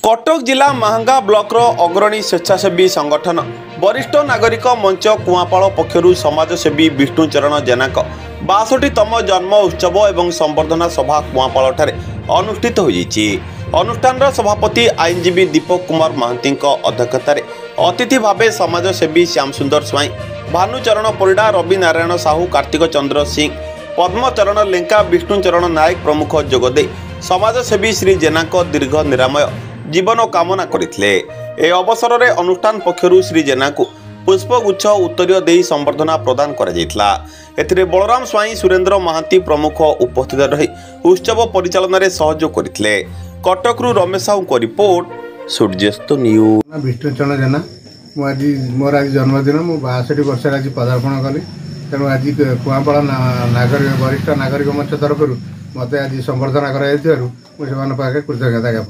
कटक जिला महांगा ब्लॉक अग्रणी स्वेच्छासेवी संगठन वरिष्ठ नागरिक मंच कुआपाड़ पक्षर समाजसेवी विष्णुचरण जेना 62तम जन्म उत्सव एवं संवर्धना सभा कुआपाड़ अनुष्ठित होईछि। अनुष्ठान सभापति आईनजीवी दीपक कुमार महांती अध्यक्षतार अतिथि भावे समाजसेवी श्याम सुंदर स्वाई, भानुचरण परिडा, रवि नारायण साहू, कार्तिक चंद्र सिंह, पद्मचरण लेंका, विष्णुचरण नायक प्रमुख जोगदे समाजसेवी श्री जेना दीर्घ निरामय जीवन कामना करथिले। ए अवसर में अनुष्ठान पक्षर श्री जेना को पुष्पगुच्छ उत्तरीय देई संवर्धना प्रदान करा जायतिला। एथिरे बलराम स्वाई, सुरेंद्र महांती प्रमुख उपस्थित रही उत्सव परिचालन में सहयोग करथिले। कटकरू रमेश साहू को रिपोर्ट, सूर्यास्त न्यूज। विष्णुचरण जेना मोर आज जन्मदिन, मु 62 वर्ष आज पदार्पण कली। तेणु आज कुआपाड़ नागरिक वरिष्ठ नागरिक मंच तरफ मत आज संवर्धना कर कृतज्ञता ज्ञापन।